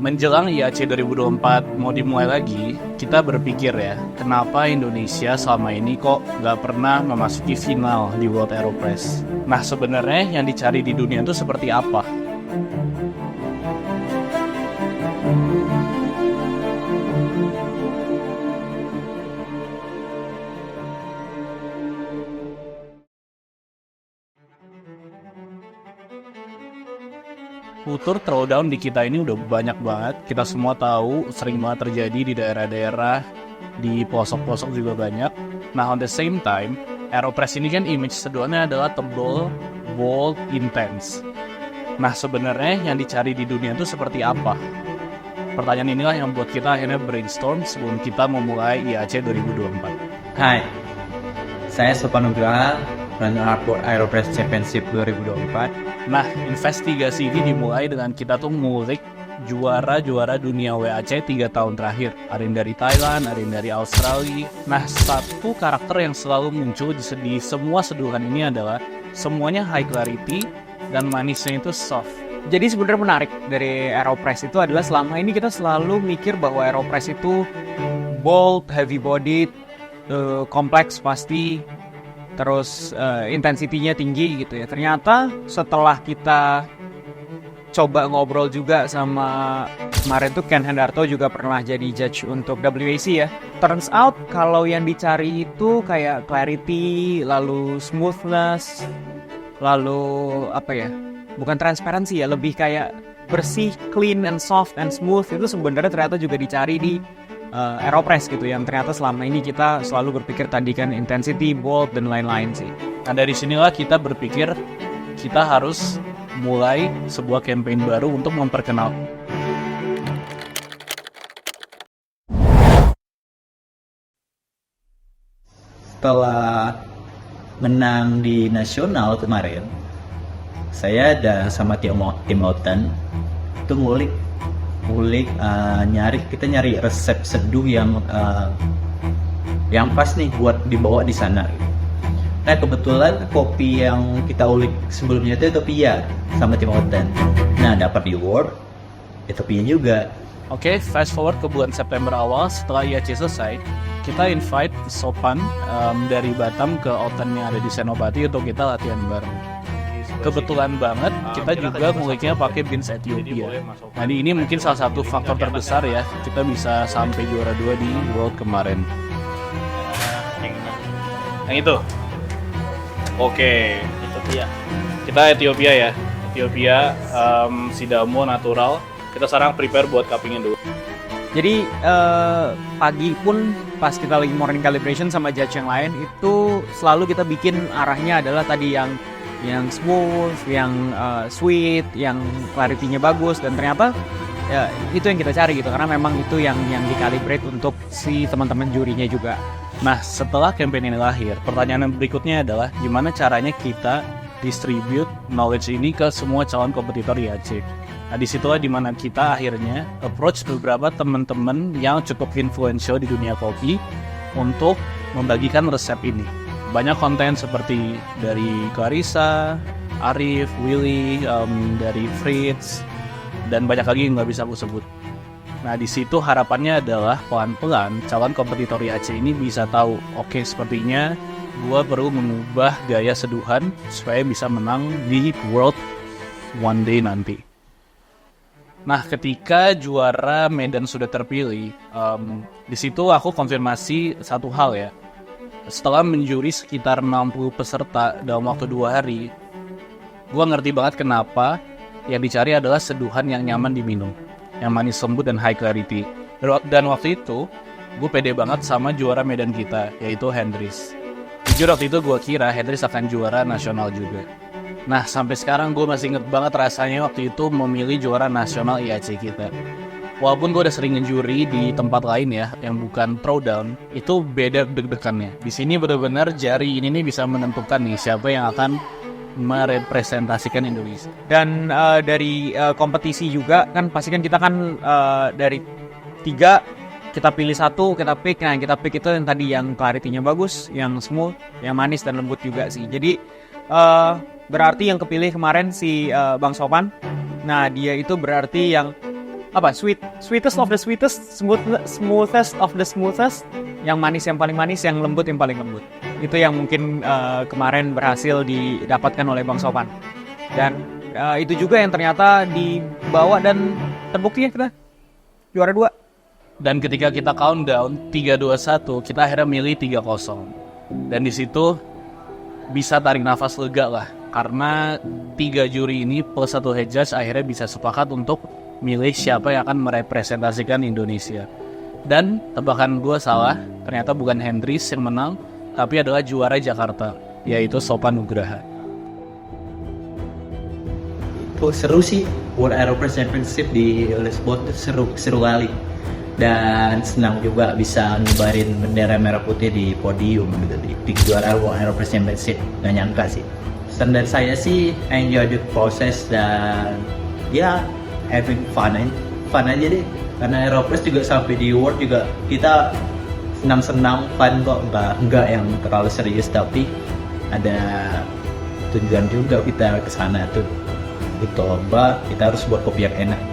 Menjelang IAC 2024 mau dimulai lagi, kita berpikir ya, kenapa Indonesia selama ini kok nggak pernah memasuki final di World Aeropress? Nah sebenarnya yang dicari di dunia itu seperti apa? Kultur throwdown di kita ini udah banyak banget. Kita semua tahu sering banget terjadi di daerah-daerah, di pelosok-pelosok juga banyak. Nah, on the same time, Aeropress ini kan image seduhannya adalah tebal, bold, intense. Nah, sebenarnya yang dicari di dunia itu seperti apa? Pertanyaan inilah yang buat kita akhirnya brainstorm sebelum kita memulai IAC 2024. Hai, saya Sopan Nugraha, runner-up Aeropress Championship 2024. Nah, investigasi ini dimulai dengan kita tuh ngulik juara-juara dunia WAC 3 tahun terakhir. Ada yang dari Thailand, ada yang dari Australia. Nah, satu karakter yang selalu muncul di semua seduhan ini adalah semuanya high clarity dan manisnya itu soft. Jadi sebenarnya menarik dari Aeropress itu adalah selama ini kita selalu mikir bahwa Aeropress itu bold, heavy bodied, kompleks pasti, terus intensitinya tinggi gitu ya. Ternyata setelah kita coba ngobrol juga sama kemarin tuh Ken Hendarto juga pernah jadi judge untuk WAC ya. Turns out kalau yang dicari itu kayak clarity, lalu smoothness, lalu apa ya? Bukan transparansi ya, lebih kayak bersih, clean and soft and smooth itu sebenarnya ternyata juga dicari di Aeropress gitu, yang ternyata selama ini kita selalu berpikir tadi kan intensity, bold dan lain-lain sih. Nah dari sinilah kita berpikir kita harus mulai sebuah campaign baru untuk memperkenalkan. Setelah menang di nasional kemarin, saya ada sama tim Otan itu ngulik kita nyari resep seduh yang pas nih buat dibawa di sana. Nah kebetulan kopi yang kita ulik sebelumnya itu Ethiopia sama tim Otan. Nah dapat di award Ethiopia juga. Oke, fast forward ke bulan September awal setelah IAC selesai, kita invite Sopan dari Batam ke Otan yang ada di Senopati untuk kita latihan bareng. Kebetulan banget kita juga nguliknya pakai beans Ethiopia. Nah ini mungkin salah satu faktor terbesar ya kita bisa sampai juara 2 di World kemarin. Yang itu. Oke, Ethiopia. Kita Ethiopia ya. Ethiopia Sidamo natural. Kita sekarang prepare buat cuppingnya dulu. Jadi pagi pun pas kita lagi morning calibration sama judge yang lain itu selalu kita bikin arahnya adalah tadi yang smooth, yang sweet, yang clarity-nya bagus, dan ternyata ya itu yang kita cari gitu karena memang itu yang dikalibrate untuk si teman-teman jurinya juga. Nah setelah campaign ini lahir, pertanyaan berikutnya adalah gimana caranya kita distribute knowledge ini ke semua calon kompetitor IAC. Nah disitulah dimana kita akhirnya approach beberapa teman-teman yang cukup influential di dunia kopi untuk membagikan resep ini. Banyak konten seperti dari Clarissa, Arif, Willy, dari Fritz, dan banyak lagi yang nggak bisa aku sebut. Nah di situ harapannya adalah pelan-pelan calon kompetitor IAC ini bisa tahu, oke, sepertinya gua perlu mengubah gaya seduhan supaya bisa menang di World one day nanti. Nah ketika juara Medan sudah terpilih, di situ aku konfirmasi satu hal ya. Setelah menjuri sekitar 60 peserta dalam waktu 2 hari, gue ngerti banget kenapa yang dicari adalah seduhan yang nyaman diminum, yang manis lembut dan high clarity. Dan waktu itu, gue pede banget sama juara Medan kita, yaitu Hendris. Jujur waktu itu gue kira Hendris akan juara nasional juga. Nah sampai sekarang gue masih inget banget rasanya waktu itu memilih juara nasional IAC kita. Walaupun gue udah sering ngejuri di tempat lain ya, yang bukan throwdown, itu beda deg-degannya. Di sini benar-benar jari ini nih bisa menentukan nih siapa yang akan merepresentasikan Indonesia. Dan dari kompetisi juga kan pasti kan kita kan dari 3 kita pilih 1, kita pick. Nah kita pick itu yang tadi yang clarity-nya bagus, yang smooth, yang manis dan lembut juga sih. Jadi berarti yang kepilih kemarin si Bang Sopan. Nah dia itu berarti yang sweetest of the sweetest, smoothest of the smoothest, yang manis yang paling manis, yang lembut yang paling lembut. Itu yang mungkin kemarin berhasil didapatkan oleh Bang Sopan. Dan itu juga yang ternyata dibawa dan terbukti ya kita juara 2. Dan ketika kita countdown 3-2-1, kita akhirnya milih 3-0. Dan di situ bisa tarik nafas lega lah, karena 3 juri ini plus 1 head judge akhirnya bisa sepakat untuk milih siapa yang akan merepresentasikan Indonesia. Dan tebakan gue salah, ternyata bukan Hendries yang menang, tapi adalah juara Jakarta, yaitu Sopan Nugraha. Itu seru sih, World Aeropress Championship di Lisbon itu seru kali. Dan senang juga bisa ngibarin bendera merah putih di podium gitu, di juara World Aeropress Championship. Gak nyangka sih. Standar saya sih enjoy the process dan ya having fun aja deh. Karena Aeropress juga sampai di World juga kita senang-senang fun kok, enggak yang terlalu serius, tapi ada tujuan juga kita ke sana tuh. Itu lomba kita harus buat kopi yang enak.